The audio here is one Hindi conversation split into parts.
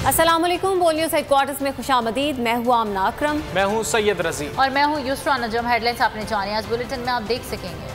अस्सलामुअलैकुम। बोल न्यूज़ हेडक्वार्टर्स में खुशामदीद। मैं हूँ आमना अकरम। मैं हूँ सैयद रजी और मैं हूँ युसरा नजम। हेडलाइंस आपने जाने आज बुलेटिन में आप देख सकेंगे।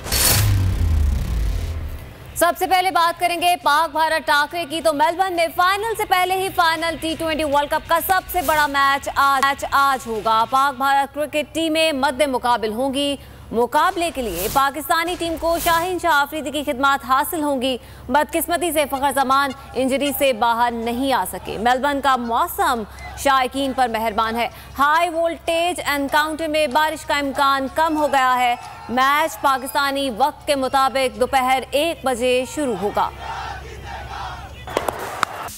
सबसे पहले बात करेंगे पाक भारत टाकरे की। तो मेलबर्न में फाइनल से पहले ही फाइनल T20 वर्ल्ड कप का सबसे बड़ा मैच आज होगा। पाक भारत क्रिकेट टीमें मद्दे मुकाबिल होंगी। मुकाबले के लिए पाकिस्तानी टीम को शाहीन शाह अफरीदी की खिदमत हासिल होंगी। बदकिस्मती से फखर जमान इंजरी से बाहर नहीं आ सके। मेलबर्न का मौसम शायकीन पर मेहरबान है। हाई वोल्टेज एनकाउंटर में बारिश का इम्कान कम हो गया है। मैच पाकिस्तानी वक्त के मुताबिक दोपहर 1 बजे शुरू होगा।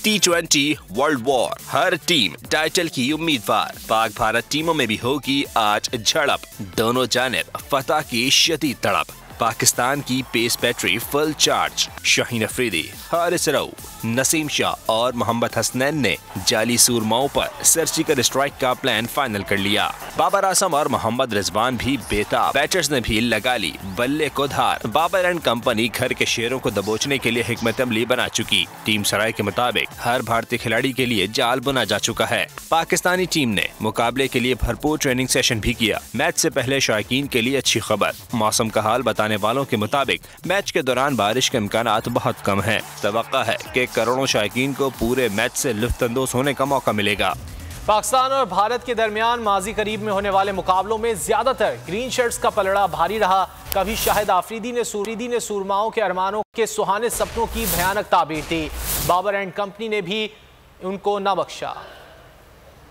T20 वर्ल्ड वॉर, हर टीम टाइटल की उम्मीदवार। पाक भारत टीमों में भी होगी आज झड़प। दोनों जानिब फतह की शदीद तड़प। पाकिस्तान की pace battery full charge. Shaheen Afridi, Haris Rauf, Naseem Shah और मोहम्मद हसनैन ने जाली सूरमाओं पर सर्जिकल स्ट्राइक का प्लान फाइनल कर लिया। बाबर आजम और मोहम्मद रिजवान भी बेताब। बैटर्स ने भी लगा ली बल्ले को धार। बाबर एंड कंपनी घर के शेरों को दबोचने के लिए हिकमत अमली बना चुकी। टीम सराय के मुताबिक हर भारतीय खिलाड़ी के लिए जाल बुना जा चुका है। पाकिस्तानी टीम ने मुकाबले के लिए भरपूर ट्रेनिंग सेशन भी किया। मैच से पहले शायकीन के लिए अच्छी खबर। मौसम का हाल बताने वालों के मुताबिक मैच के दौरान बारिश के इम्कानात बहुत कम हैं। तवक्का है कि करोड़ों शायकीन को पूरे मैच से लुत्फानंदोज होने का मौका मिलेगा। पाकिस्तान और भारत के दरमियान माजी करीब में होने वाले मुकाबलों में ज्यादातर ग्रीन शर्ट्स का पलड़ा भारी रहा। कभी शाहिद आफरीदी ने सूरमाओं के अरमानों के सुहाने सपनों की भयानक ताबीर दी। बाबर एंड कंपनी ने भी उनको न बख्शा।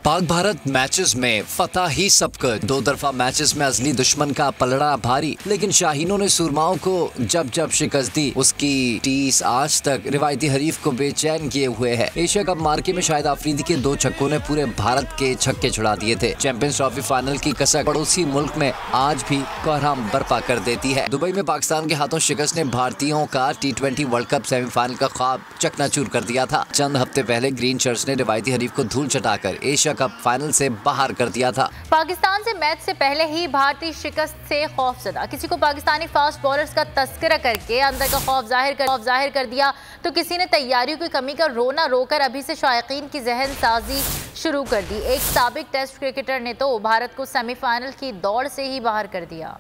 पाक भारत मैचेस में फतह ही सबक। दो तरफा मैचेस में असली दुश्मन का पलड़ा भारी, लेकिन शाहीनों ने सुरमाओं को जब शिकस्त दी उसकी टीस आज तक रिवायती हरीफ को बेचैन किए हुए है। एशिया कप मार्के में शाहिद आफरीदी के 2 छक्कों ने पूरे भारत के छक्के छुड़ा दिए थे। चैंपियंस ट्रॉफी फाइनल की कसक पड़ोसी मुल्क में आज भी कोहराम बर्पा कर देती है। दुबई में पाकिस्तान के हाथों शिकस्त ने भारतीयों का T20 वर्ल्ड कप सेमीफाइनल का ख्वाब चकनाचूर कर दिया था। चंद हफ्ते पहले ग्रीन शर्ट्स ने रिवायती हरीफ को धूल चटाकर एशिया कप फाइनल से बाहर कर दिया था। पाकिस्तान से मैच से पहले ही भारतीय शिकस्त से खौफजदा। किसी को पाकिस्तानी फास्ट बॉलर्स का तस्करा करके अंदर का खौफ जाहिर कर दिया तो किसी ने तैयारियों की कमी का रोना रोकर अभी से शायकीन की जहन साजी शुरू कर दी। एक साबिक टेस्ट क्रिकेटर ने तो भारत को सेमीफाइनल की दौड़ से ही बाहर कर दिया।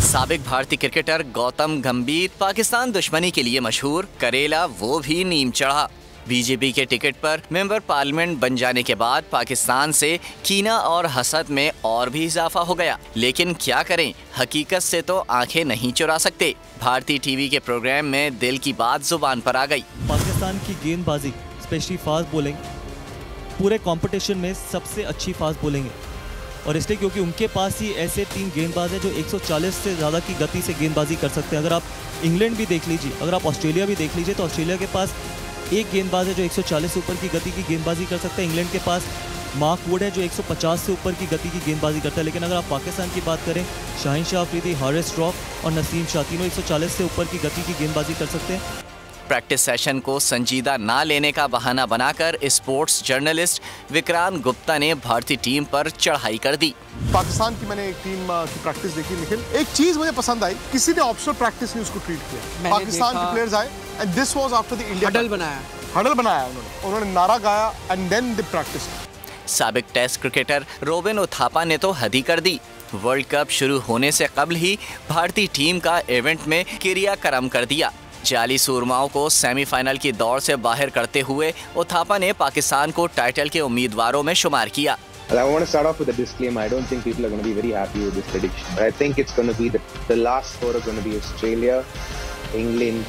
साबिक भारतीय क्रिकेटर गौतम गंभीर पाकिस्तान दुश्मनी के लिए मशहूर, करेला वो भी नीम चढ़ा। बीजेपी के टिकट पर मेंबर पार्लियामेंट बन जाने के बाद पाकिस्तान से कीना और हसद में और भी इजाफा हो गया। लेकिन क्या करें, हकीकत से तो आंखें नहीं चुरा सकते। भारतीय टीवी के प्रोग्राम में दिल की बात जुबान पर आ गई। पाकिस्तान की गेंदबाजी स्पेशली फास्ट बॉलिंग पूरे कंपटीशन में सबसे अच्छी फास्ट बॉलिंग है, और इसलिए क्योंकि उनके पास ही ऐसे 3 गेंदबाज हैं जो 140 से ज़्यादा की गति से गेंदबाजी कर सकते हैं। अगर आप इंग्लैंड भी देख लीजिए, अगर आप ऑस्ट्रेलिया भी देख लीजिए, तो ऑस्ट्रेलिया के पास एक गेंदबाज है जो 140 से ऊपर की गति की गेंदबाजी कर सकता है। इंग्लैंड के पास मार्क वुड है जो 150 से ऊपर की गति की गेंदबाजी करता है। लेकिन अगर आप पाकिस्तान की बात करें, शाहीन शाह अफरीदी, हारिस रऊफ और नसीम शाह तीनों 140 से ऊपर की गति की गेंदबाजी कर सकते हैं। प्रैक्टिस सेशन को संजीदा ना लेने का बहाना बनाकर स्पोर्ट्स जर्नलिस्ट विक्रांत गुप्ता ने भारतीय टीम पर चढ़ाई कर दी। पाकिस्तान की मैंने एक टीम की प्रैक्टिस देखी निखिल, एक चीज मुझे पसंद आई, किसी ने ऑप्शनल प्रैक्टिस नहीं उसको ट्रीट किया। पाकिस्तान के प्लेयर्स आए and this was after the India huddle बनाया उन्होंने नारा गाया एंड देन द प्रैक्टिस। साबिक टेस्ट क्रिकेटर रोबिन उथापा ने तो हद ही कर दी। वर्ल्ड कप शुरू होने से कबल ही भारतीय टीम का इवेंट में क्रियाक्रम कर दिया। जाली सूरमाओं को सेमीफाइनल की दौड़ से बाहर करते हुए उथापा ने पाकिस्तान को टाइटल के उम्मीदवारों में शुमार किया। I want to start off with a disclaimer. I don't think people are going to be very happy with this prediction. But I think it's going to be the last four are going to be Australia, England,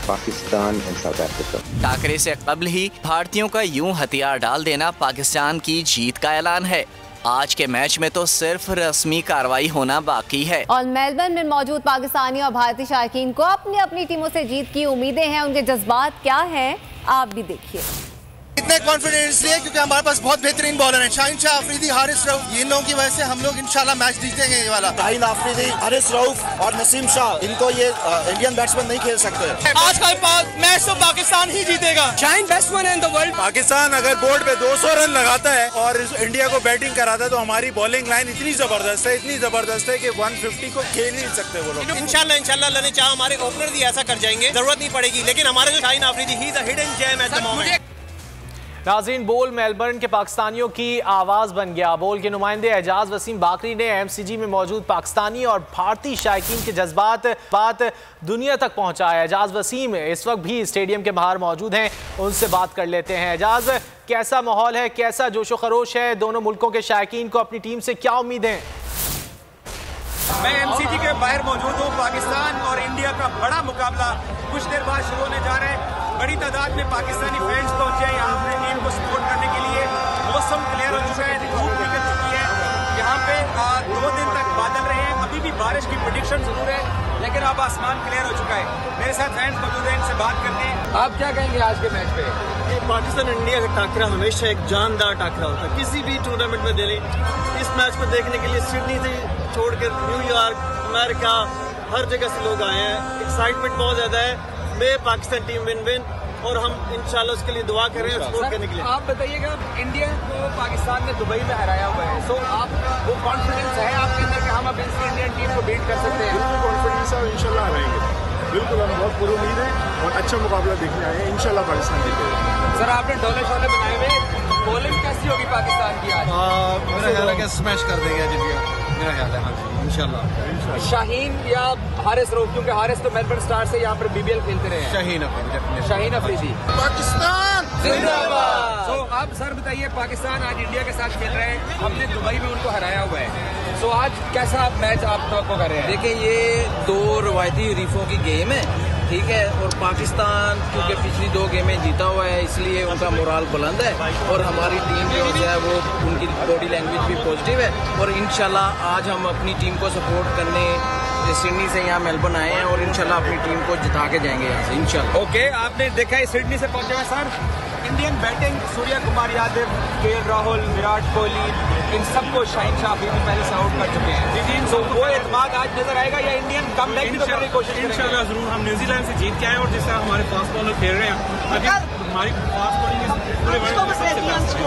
Pakistan and South Africa. Thakare से कबल ही भारतीयों का यूं हथियार डाल देना पाकिस्तान की जीत का ऐलान है। आज के मैच में तो सिर्फ रस्मी कार्रवाई होना बाकी है। और मेलबर्न में मौजूद पाकिस्तानी और भारतीय शायकीन को अपनी अपनी टीमों से जीत की उम्मीदें हैं। उनके जज्बात क्या हैं, आप भी देखिए। इतने कॉन्फिडेंस लिए क्योंकि हमारे पास बहुत बेहतरीन बॉलर हैं। शाहीन शाह अफरीदी, हारिस रऊफ, इन लोगों की वजह से हम लोग इंशाल्लाह मैच जीतेंगे। ये वाला शाहीन अफरीदी, हारिस रऊफ और नसीम शाह, इनको ये इंडियन बैट्समैन नहीं खेल सकते। आज का मैच तो पाकिस्तान ही जीतेगा। Shaheen batsman in the world. Pakistan अगर बोर्ड पे 200 रन लगाता है और इंडिया को बैटिंग कराता है तो हमारी बॉलिंग लाइन इतनी जबरदस्त है कि 150 को खेल नहीं सकते वो लोग। इंशाल्लाह अल्लाह ने चाहा हमारे ओपनर भी ऐसा कर जाएंगे, जरूरत नहीं पड़ेगी। लेकिन हमारे जो Shaheen Afridi, he is a hidden gem at the moment. नाज़रीन, बोल मेलबर्न के पाकिस्तानियों की आवाज़ बन गया। बोल के नुमाइंदे एजाज वसीम बाकरी ने एमसीजी में मौजूद पाकिस्तानी और भारतीय शायकीन के जज्बात बात दुनिया तक पहुंचाया। एजाज वसीम इस वक्त भी स्टेडियम के बाहर मौजूद हैं, उनसे बात कर लेते हैं। एजाज, कैसा माहौल है, कैसा जोशो खरोश है? दोनों मुल्कों के शायकीन को अपनी टीम से क्या उम्मीदें? मैं एमसीजी के बाहर मौजूद हूँ। पाकिस्तान और इंडिया का बड़ा मुकाबला कुछ देर बाद शुरू होने जा रहा है। बड़ी तादाद में पाकिस्तानी फैंस पहुंचे हैं यहाँ अपनी टीम को सपोर्ट करने के लिए। मौसम क्लियर हो चुका है, धूप निकल चुकी है। यहाँ पे 2 दिन तक बादल रहे हैं, अभी भी बारिश की प्रेडिक्शन जरूर है, लेकिन अब आसमान क्लियर हो चुका है। मेरे साथ फैंस मौजूद हैं, इनसे बात करते हैं। आप क्या कहेंगे आज के मैच पे? पाकिस्तान इंडिया का टाकरा हमेशा एक जानदार टाकरा होता है किसी भी टूर्नामेंट में। दिल्ली इस मैच को देखने के लिए सिडनी से छोड़कर न्यूयॉर्क, अमेरिका, हर जगह से लोग आए हैं। एक्साइटमेंट बहुत ज्यादा है। मैं पाकिस्तान टीम विन और हम इंशाल्लाह उसके लिए दुआ कर रहे हैं सपोर्ट करने के लिए। आप बताइएगा, इंडिया को पाकिस्तान ने दुबई में हराया हुआ है, सो आप वो कॉन्फिडेंस है आपके अंदर कि हम अब इस इंडियन टीम को बीट कर सकते हैं? बिल्कुल कॉन्फिडेंस है और इंशाल्लाह हराएंगे। बिल्कुल, हम बहुत पूरी उम्मीद है और अच्छा मुकाबला देखने आए हैं। इंशाल्लाह पाकिस्तान जीतेगा। सर, आपने डोले शोले बनाए हुए, बॉलिंग कैसी होगी पाकिस्तान की आज? मेरा ख्याल है कि स्मैश कर देंगे आज इंडिया, मेरा ख्याल है। हाँ जी, इंशाल्लाह। शाहीन या हारिस रऊफ, क्योंकि हारिस तो मेलबर्न स्टार से यहाँ पर बीबीएल खेलते रहे हैं। शाहीन अफरीदी। पाकिस्तान जिंदाबाद। तो आप सर बताइए, पाकिस्तान आज इंडिया के साथ खेल रहे हैं, हमने दुबई में उनको हराया हुआ है, तो आज कैसा मैच आप तवक्को कर रहे हैं? देखिए, ये 2 रवायती हरीफों की गेम है, ठीक है, और पाकिस्तान क्योंकि पिछली 2 गेमें जीता हुआ है, इसलिए उनका मोराल बुलंद है और हमारी टीम जो है वो उनकी बॉडी लैंग्वेज भी पॉजिटिव है। और इंशाल्लाह आज हम अपनी टीम को सपोर्ट करने सिडनी से यहाँ मेलबर्न आए हैं और इंशाल्लाह अपनी टीम को जिता के जाएंगे यहाँ से इंशाल्लाह। ओके, आपने देखा है सिडनी से पहुंचे हुए sir. Indian batting, Surya Kumar Yadav, KL Rahul, Virat Kohli, इन सबको शाहीन शाह अफरीदी पहले से आउट कर चुके हैं। तो वो एतमाद आज नजर आएगा या इंडियन कम बैक करने की कोशिश करेंगे? इंशाल्लाह जरूर। हम न्यूजीलैंड से जीत के आए और जिस तरह हमारे फास्ट बॉलर खेल रहे हैं, अभी हमारी फास्ट बॉलिंग पूरे वर्ल्ड में सबसे बेस्ट है।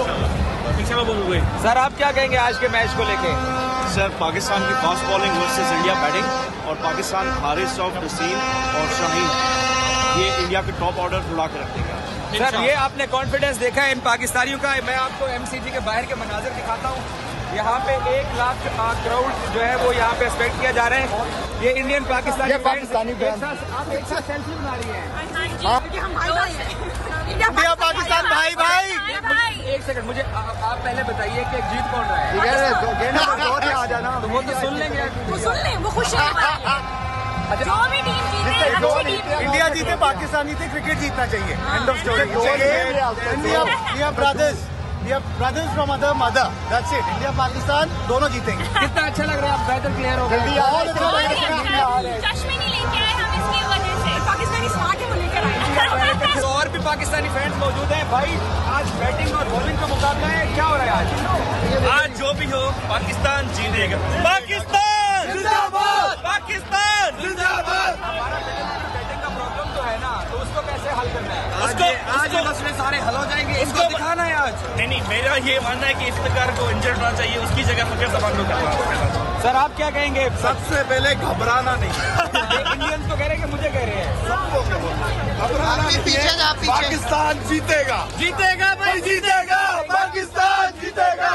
इंशाल्लाह बोलूँगा। सर, आप क्या कहेंगे आज के मैच को लेके? सर, पाकिस्तान की fast bowling versus India batting, और पाकिस्तान हारिस रऊफ, नसीम और शाहीन, ये इंडिया के टॉप ऑर्डर उड़ा के रखेगा। सर, ये आपने कॉन्फिडेंस देखा है इन पाकिस्तानियों का। मैं आपको एमसीजी के बाहर के मनाजिर दिखाता हूँ। यहाँ पे 1 लाख क्राउड जो है वो यहाँ पे एक्सपेक्ट किया जा रहा है। ये इंडियन पाकिस्तानी आप एक साथ सेल्फी बना रही हैं। इंडिया पाकिस्तान भाई भाई। एक सेकंड, मुझे आप पहले बताइए कि जीत कौन रहा है? आ जाना, तो वो तो सुन लेंगे, वो सुन लें, वो खुश है। जो भी टीम जीते, इंडिया जीते, पाकिस्तान जीते, क्रिकेट जीतना चाहिए। End of story. India brothers from other mother, that's it. India Pakistan दोनों जीतेंगे। कितना अच्छा लग रहा है, आप बेहतर प्लेयर हो गए। चश्मे नहीं लेके आए हम इसकी वजह से, पाकिस्तानी स्मार्ट है वो लेकर आए। तो और भी पाकिस्तानी फैंस मौजूद हैं। भाई, आज बैटिंग और बॉलिंग का मुकाबला है, क्या हो रहा है आज जो भी हो, पाकिस्तान जीतेगा। पाकिस्तान जिंदाबाद, पाकिस्तान जिंदाबाद। हमारा बैटिंग का प्रॉब्लम तो है ना, तो उसको कैसे हल करना है? आज मसले सारे हल हो जाएंगे। इसको दिखाना है आज। नहीं, मेरा ये मानना है कि इफ्तिकार को इंजर्ड होना चाहिए, उसकी जगह फकर जमान को करना। सर, आप क्या कहेंगे? सबसे पहले घबराना नहीं। इंडियंस तो कह रहे हैं कि मुझे कह रहे हैं सबको घबराना नहीं। पाकिस्तान जीतेगा, जीतेगा भाई, जीतेगा, पाकिस्तान जीतेगा।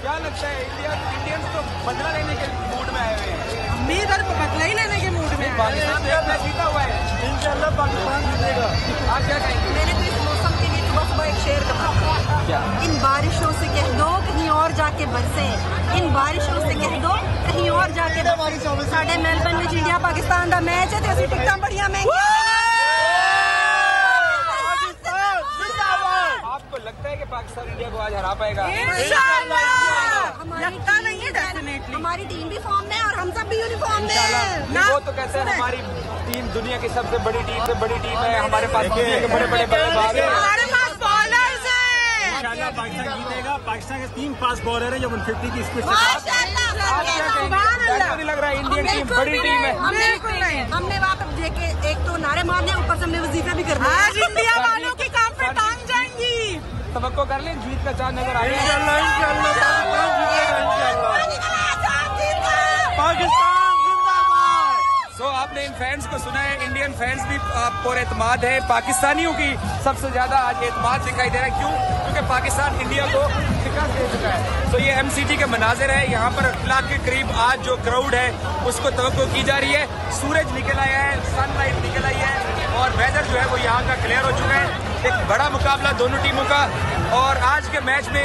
क्या लगता है, इंडियंस तो बदला लेने के मूड में आए हुए हैं? हम भी इधर बदला ही लेने के मूड में। पाकिस्तान जीता हुआ है, इंशाल्लाह पाकिस्तान जीतेगा। आप क्या कहेंगे? मैंने तो इस मौसम के लिए सुबह एक शेर कहा, क्या? इन बारिशों से कह दो कहीं और जाके बरसे, इन बारिशों से कह दो कहीं और जाके बरसे। साढ़े मेलबर्न में इंडिया पाकिस्तान का मैच है, तो असली टिकटां बड़ियां महंगी। आपको लगता है कि पाकिस्तान इंडिया को आज हरा पाएगा? लगता नहीं है, डेफिनेटली। हमारी टीम भी फॉर्म में और हम सब भी यूनिफॉर्म में। वो तो कहते हैं हमारी टीम दुनिया की सबसे बड़ी टीम है, हमारे पास दुनिया के बड़े बल्लेबाज हैं, हमारे पास बॉलर्स हैं। इंशाल्लाह पाकिस्तान जीतेगा। पाकिस्तान के 3 फास्ट बॉलर है जो 150 की स्पीड से। नहीं लग रहा है इंडियन टीम बड़ी टीम है? हमने वहाँ पर देखे, एक तो नारे मारने, ऊपर से हमने वजीफे भी करने। आज इंडिया वालों की काफी टांग जाएंगी। तवक्को कर लें, जीत का चांद नजर आएगा। पाकिस्तान जिंदाबाद। सो आपने इन फैंस को सुना है, इंडियन फैंस भी आप पर एतमाद है। पाकिस्तानियों की सबसे ज्यादा आज एतमाद दिखाई दे रहा है। क्यों? कि पाकिस्तान इंडिया को शिकस्त दे चुका है। तो ये MCG के मनाजिर है। यहाँ पर 1 लाख के करीब आज जो क्राउड है उसको तवक्को की जा रही है। सूरज निकल आया है, सनलाइट निकल आई है और वेदर जो है वो यहाँ का क्लियर हो चुका है। एक बड़ा मुकाबला दोनों टीमों का और आज के मैच में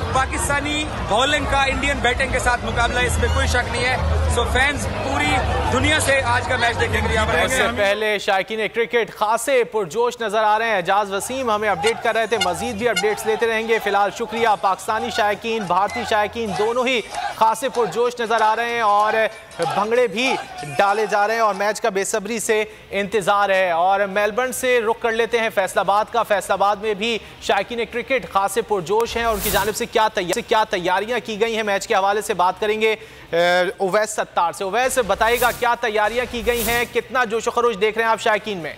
पाकिस्तानी बॉलिंग का इंडियन बैटिंग के साथ मुकाबला, इसमें कोई शक नहीं है। सो फैंस पूरी दुनिया से आज का मैच देखेंगे। इससे पहले शायकीन क्रिकेट खासे पुरजोश नजर आ रहे हैं। एजाज वसीम हमें अपडेट कर रहे थे, मजीद भी अपडेट्स लेते रहेंगे। फिलहाल शुक्रिया। पाकिस्तानी शायकीन, भारतीय शायकीन दोनों ही खासे पुरजोश नजर आ रहे हैं और भंगड़े भी डाले जा रहे हैं और मैच का बेसब्री से इंतजार है। और मेलबर्न से रुख कर लेते हैं फैसलाबाद का। फैसलाबाद में भी शायकीन क्रिकेट खासे पुरजोश हैं और उनकी जानिब से क्या तैयारियां की गई हैं मैच के हवाले से बात करेंगे उवैस सत्तार से। उवैस बताइएगा क्या तैयारियां की गई हैं, कितना जोशो खरोश देख रहे हैं आप शायकीन में?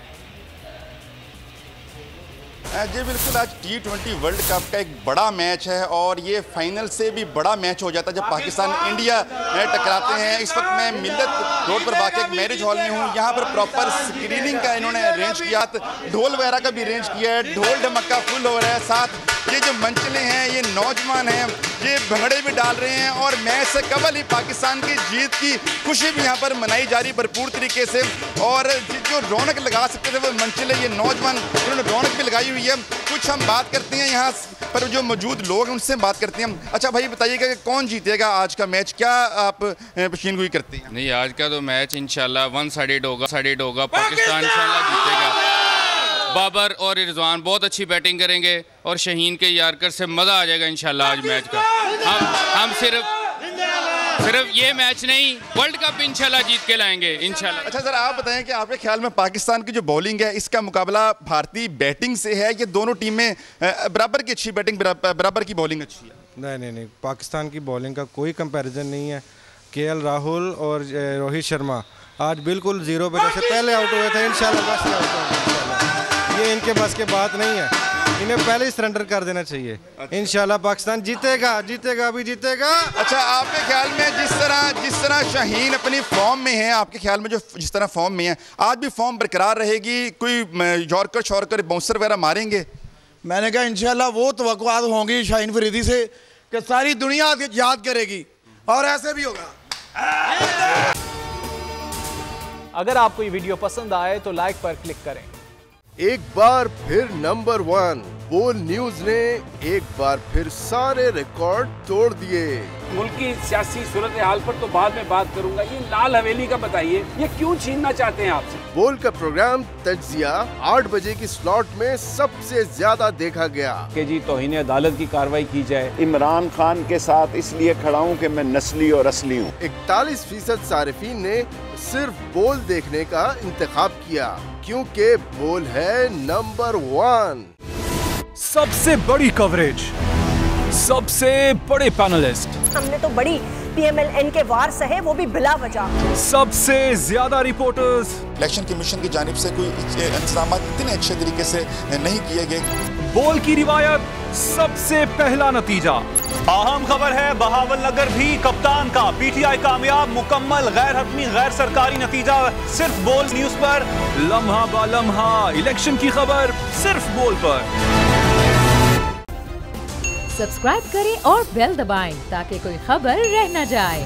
जी बिल्कुल, आज T20 वर्ल्ड कप का एक बड़ा मैच है और ये फाइनल से भी बड़ा मैच हो जाता है जब पाकिस्तान इंडिया टकराते हैं। इस वक्त मैं मिल्लत रोड पर वाक़ एक मैरिज हॉल में हूँ। यहाँ पर प्रॉपर स्क्रीनिंग का इन्होंने अरेंज किया, ढोल वगैरह का भी अरेंज किया है। ढोल ढमक्का फुल हो रहा है। साथ ये जो मंचले हैं, ये नौजवान हैं, ये भंगड़े भी डाल रहे हैं और मैच से कबल ही पाकिस्तान की जीत की खुशी भी यहाँ पर मनाई जा रही भरपूर तरीके से। और जो रौनक लगा सकते थे वो मंचले, ये नौजवान उन्होंने रौनक भी लगाई हुई है। कुछ हम बात करते हैं यहाँ पर जो मौजूद लोग हैं उनसे बात करते हैं। अच्छा भाई बताइएगा कि कौन जीतेगा आज का मैच, क्या आप पेशीनगोई करते हैं? नहीं, आज का तो मैच इंशाल्लाह वन साइडेड होगा। पाकिस्तान इंशाल्लाह जीतेगा। बाबर और रिजवान बहुत अच्छी बैटिंग करेंगे और शहीन के यारकर से मजा आ जाएगा इंशाल्लाह आज मैच का। हम सिर्फ ये मैच नहीं, वर्ल्ड कप इंशाल्लाह जीत के लाएंगे इंशाल्लाह। अच्छा सर, आप बताएं कि आपके ख्याल में पाकिस्तान की जो बॉलिंग है इसका मुकाबला भारतीय बैटिंग से है, ये दोनों टीमें बराबर की अच्छी बैटिंग, बराबर की बॉलिंग अच्छी है? नहीं, पाकिस्तान की बॉलिंग का कोई कंपैरिजन नहीं है। KL राहुल और रोहित शर्मा आज बिल्कुल जीरो पे जैसे पहले आउट हुए थे, इंशाल्लाह बस आउट होंगे। ये इनके बस के बात नहीं है, इन्हें पहले ही सरेंडर कर देना चाहिए। इंशाल्लाह पाकिस्तान जीतेगा, अभी जीतेगा। अच्छा, आपके ख्याल में जिस तरह शाहीन अपनी फॉर्म में है, आपके ख्याल में जो जिस तरह फॉर्म में है आज भी फॉर्म बरकरार रहेगी? कोई यॉर्कर शॉर्कर बाउंसर वगैरह मारेंगे? मैंने कहा इंशाल्लाह वो तवक्कुआत होंगी शाहीन फरीदी से कि सारी दुनिया याद करेगी और ऐसे भी होगा। अगर आपको ये वीडियो पसंद आए तो लाइक पर क्लिक करें। एक बार फिर नंबर 1 बोल न्यूज ने एक बार फिर सारे रिकॉर्ड तोड़ दिए। मुल्क की सियासी सूरत हाल पर तो बाद में बात करूंगा, ये लाल हवेली का बताइए, ये क्यों छीनना चाहते हैं आपसे? बोल का प्रोग्राम तज्जिया 8 बजे की स्लॉट में सबसे ज्यादा देखा गया कि जी तौहीन अदालत की कार्रवाई की जाए। इमरान खान के साथ इसलिए खड़ा हूँ कि मैं नस्ली और असली हूँ। 41% सारिफीन ने सिर्फ बोल देखने का इंतखाब किया क्योंकि बोल है नंबर 1। सबसे बड़ी कवरेज, सबसे बड़े पैनलिस्ट, हमने तो बड़ी PMLN के वार सहे, वो भी बिला वजह। सबसे ज्यादा रिपोर्टर्स। इलेक्शन कमीशन की जानिब से कोई इंतजाम इतने अच्छे तरीके से नहीं किए गए। बोल की रिवायत, सबसे पहला नतीजा। अहम खबर है बहावल नगर भी कप्तान का PTI कामयाब, मुकम्मल गैर हतमी गैर सरकारी नतीजा सिर्फ बोल न्यूज पर। लम्हा बा लम्हा इलेक्शन की खबर सिर्फ बोल पर। सब्सक्राइब करें और बेल दबाएं ताकि कोई खबर रह न जाए।